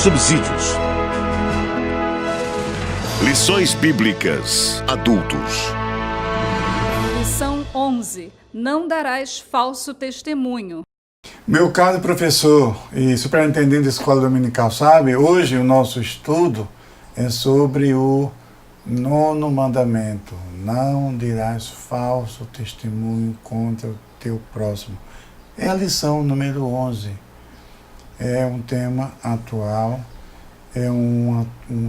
subsídios. Lições Bíblicas Adultos. Lição 11. Não darás falso testemunho. Meu caro professor e superintendente da escola dominical, sabe? Hoje o nosso estudo é sobre o 9º mandamento. Não dirás falso testemunho contra o teu próximo. É a lição número 11. É um tema atual, é um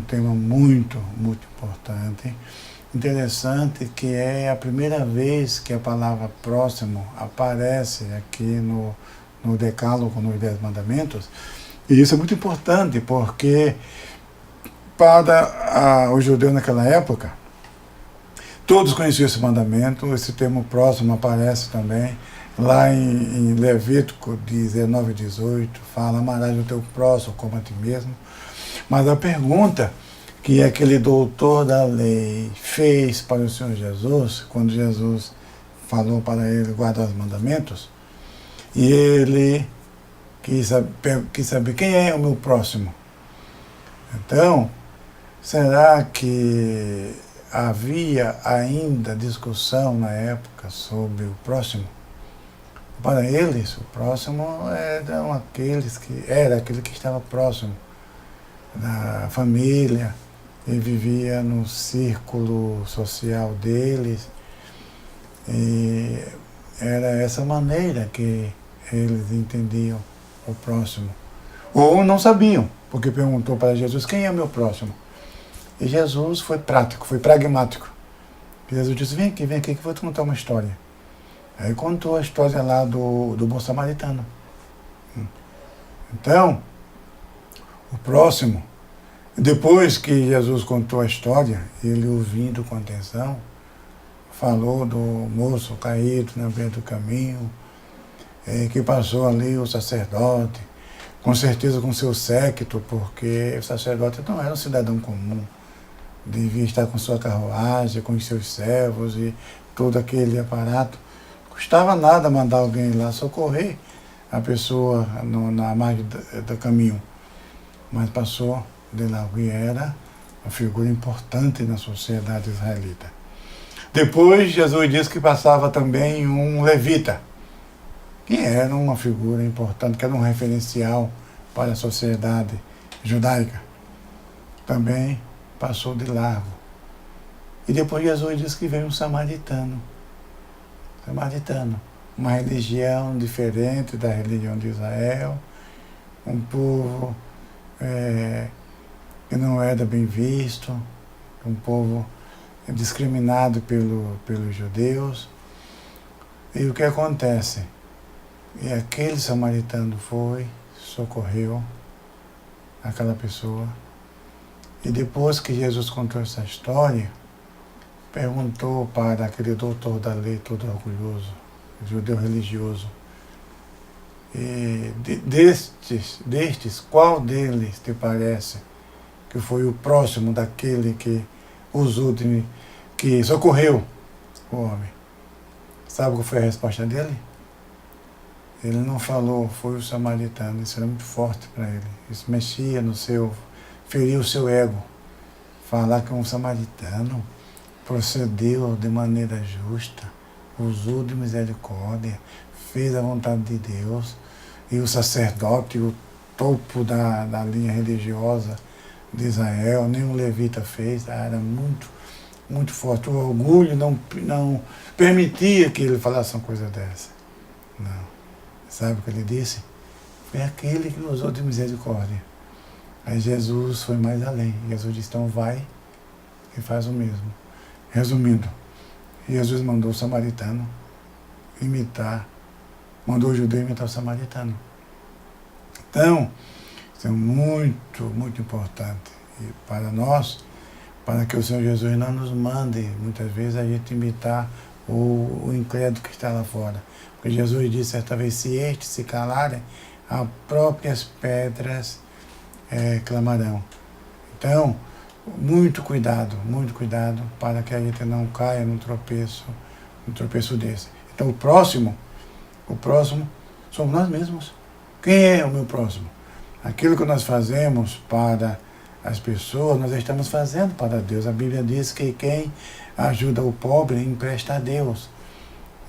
tema muito importante. Interessante que é a primeira vez que a palavra próximo aparece aqui no Decálogo, nos 10 Mandamentos. E isso é muito importante, porque para o judeu naquela época, todos conheciam esse mandamento. Esse termo próximo aparece também lá em Levítico 19 e 18, fala: amarás o teu próximo como a ti mesmo. Mas a pergunta que aquele doutor da lei fez para o Senhor Jesus, quando Jesus falou para ele guardar os mandamentos, e ele quis saber quem é o meu próximo. Então, será que havia ainda discussão na época sobre o próximo? Para eles, o próximo era aquele que estava próximo da família e vivia no círculo social deles. E era essa maneira que eles entendiam o próximo. Ou não sabiam, porque perguntou para Jesus: quem é o meu próximo? E Jesus foi prático, foi pragmático. E Jesus disse: vem aqui que eu vou te contar uma história. Aí contou a história lá do bom samaritano. Então, o próximo, depois que Jesus contou a história, ele ouvindo com atenção, falou do moço caído na beira do caminho, que passou ali o sacerdote, com certeza com seu séquito, porque o sacerdote não era um cidadão comum, devia estar com sua carruagem, com os seus servos e todo aquele aparato. Custava nada mandar alguém lá socorrer a pessoa na margem do caminho, mas passou de lá, e era uma figura importante na sociedade israelita. Depois Jesus disse que passava também um levita, que era uma figura importante, que era um referencial para a sociedade judaica. Também passou de largo. E depois Jesus disse que veio um samaritano, uma religião diferente da religião de Israel, um povo que não era bem visto, um povo discriminado pelos judeus. E o que acontece? E aquele samaritano foi, socorreu aquela pessoa. E depois que Jesus contou essa história, perguntou para aquele doutor da lei todo orgulhoso, judeu religioso: e destes, qual deles te parece que foi o próximo daquele que usou que socorreu o homem? Sabe qual foi a resposta dele? Ele não falou, foi o samaritano. Isso era muito forte para ele. Isso mexia feriu o seu ego. Falar que um samaritano procedeu de maneira justa, usou de misericórdia, fez a vontade de Deus, e o sacerdote, o topo da linha religiosa de Israel, nem o levita fez. Era muito forte. O orgulho não permitia que ele falasse uma coisa dessa. Não. Sabe o que ele disse? Foi aquele que usou de misericórdia. Aí Jesus foi mais além. Jesus disse: então vai e faz o mesmo. Resumindo, Jesus mandou o samaritano mandou o judeu imitar o samaritano. Então, isso é muito importante. E para nós, para que o Senhor Jesus não nos mande, muitas vezes, a gente imitar o incrédulo que está lá fora. Porque Jesus disse certa vez: se estes se calarem, as próprias pedras clamarão. Então, muito cuidado para que a gente não caia num tropeço desse. Então, o próximo somos nós mesmos. Quem é o meu próximo? Aquilo que nós fazemos para as pessoas, nós estamos fazendo para Deus. A Bíblia diz que quem ajuda o pobre empresta a Deus.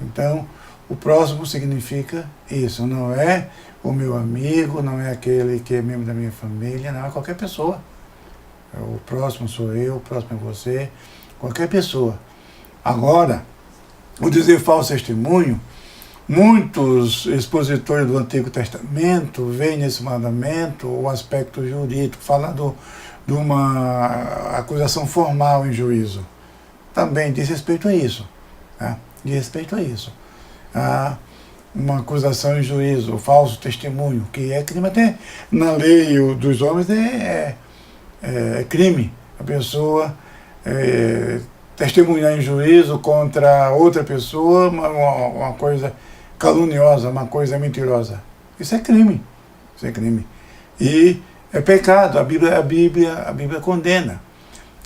Então, o próximo significa isso. Não é o meu amigo, não é aquele que é membro da minha família, não é qualquer pessoa. O próximo sou eu, o próximo é você, qualquer pessoa. Agora, o dizer falso testemunho, muitos expositores do Antigo Testamento veem nesse mandamento o aspecto jurídico, falando de uma acusação formal em juízo. Também diz respeito a isso. Né? Diz respeito a isso. Uma acusação em juízo, o falso testemunho, que é crime até na lei dos homens, é crime. A pessoa testemunhar em juízo contra outra pessoa uma coisa caluniosa, uma coisa mentirosa. Isso é crime. Isso é crime. E é pecado. A Bíblia condena.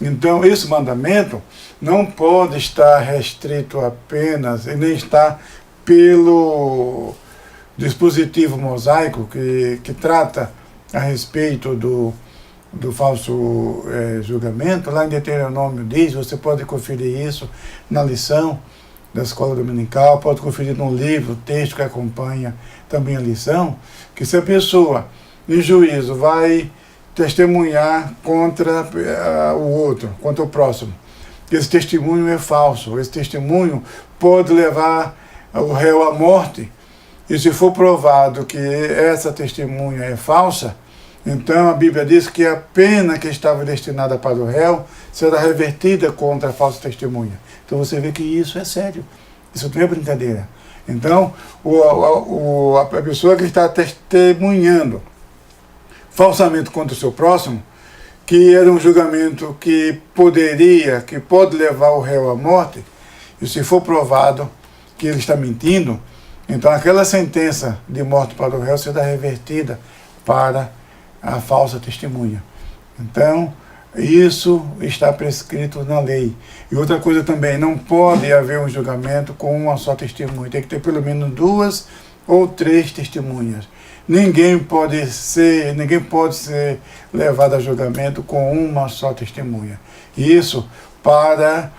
Então, esse mandamento não pode estar restrito apenas, e nem está pelo dispositivo mosaico que trata a respeito do falso julgamento. Lá em Deuteronômio diz, você pode conferir isso na lição da escola dominical, pode conferir no livro, o texto que acompanha também a lição, que se a pessoa em juízo vai testemunhar contra o outro, contra o próximo, esse testemunho é falso, esse testemunho pode levar o réu à morte, e se for provado que essa testemunha é falsa, então a Bíblia diz que a pena que estava destinada para o réu será revertida contra a falsa testemunha. Então você vê que isso é sério, isso não é brincadeira. Então a pessoa que está testemunhando falsamente contra o seu próximo, que era um julgamento que pode levar o réu à morte, e se for provado que ele está mentindo, então aquela sentença de morte para o réu será revertida para a falsa testemunha. Então, isso está prescrito na lei. E outra coisa também, não pode haver um julgamento com uma só testemunha, tem que ter pelo menos 2 ou 3 testemunhas. Ninguém pode ser levado a julgamento com uma só testemunha. Isso para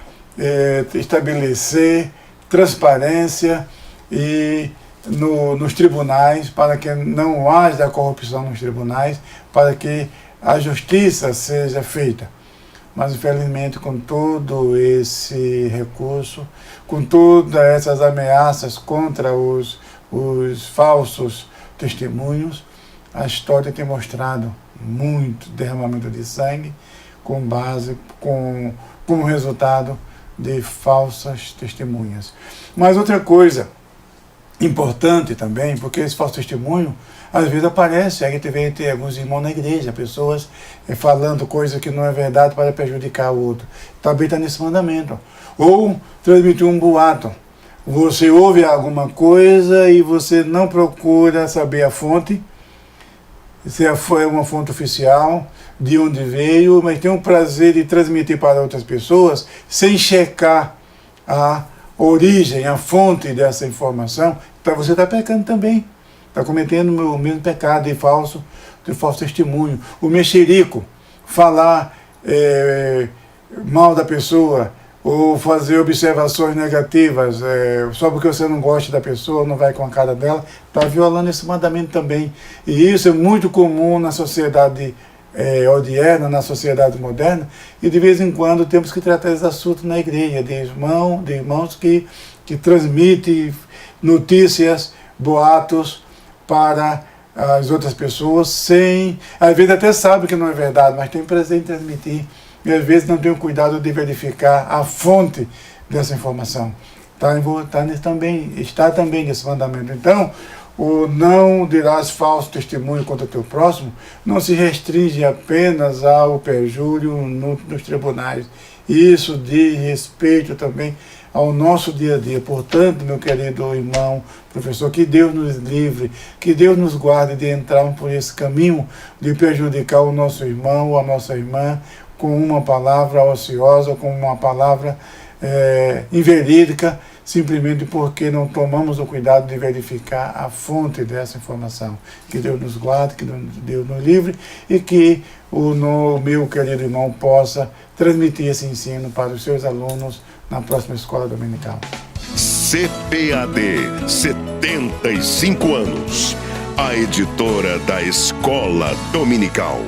estabelecer transparência e nos tribunais, para que não haja corrupção nos tribunais, para que a justiça seja feita. Mas, infelizmente, com todo esse recurso, com todas essas ameaças contra os falsos testemunhos, a história tem mostrado muito derramamento de sangue como resultado de falsas testemunhas. Mas outra coisa importante também, porque esse falso testemunho às vezes aparece, aí tem alguns irmãos na igreja, pessoas falando coisa que não é verdade para prejudicar o outro. Também está nesse mandamento. Ou transmitir um boato. Você ouve alguma coisa e você não procura saber a fonte, se foi uma fonte oficial, de onde veio, mas tem o prazer de transmitir para outras pessoas sem checar a origem, a fonte dessa informação. Então você está pecando também, está cometendo o mesmo pecado de falso testemunho. O mexerico, falar mal da pessoa, ou fazer observações negativas, só porque você não gosta da pessoa, não vai com a cara dela, está violando esse mandamento também. E isso é muito comum na sociedade odierna, na sociedade moderna, e de vez em quando temos que tratar esse assunto na igreja, de irmãos que transmitem notícias, boatos para as outras pessoas, às vezes até sabe que não é verdade, mas tem prazer em transmitir, e às vezes não tem o cuidado de verificar a fonte dessa informação. Está também nesse mandamento. Então, o não dirás falso testemunho contra o teu próximo não se restringe apenas ao perjúrio nos tribunais. Isso diz respeito também ao nosso dia a dia. Portanto, meu querido irmão, professor, que Deus nos livre, que Deus nos guarde de entrarmos por esse caminho de prejudicar o nosso irmão ou a nossa irmã com uma palavra ociosa, com uma palavra inverídica, simplesmente porque não tomamos o cuidado de verificar a fonte dessa informação. Que Deus nos guarde, que Deus nos livre e que o meu querido irmão possa transmitir esse ensino para os seus alunos na próxima escola dominical. CPAD, 75 anos. A editora da Escola Dominical.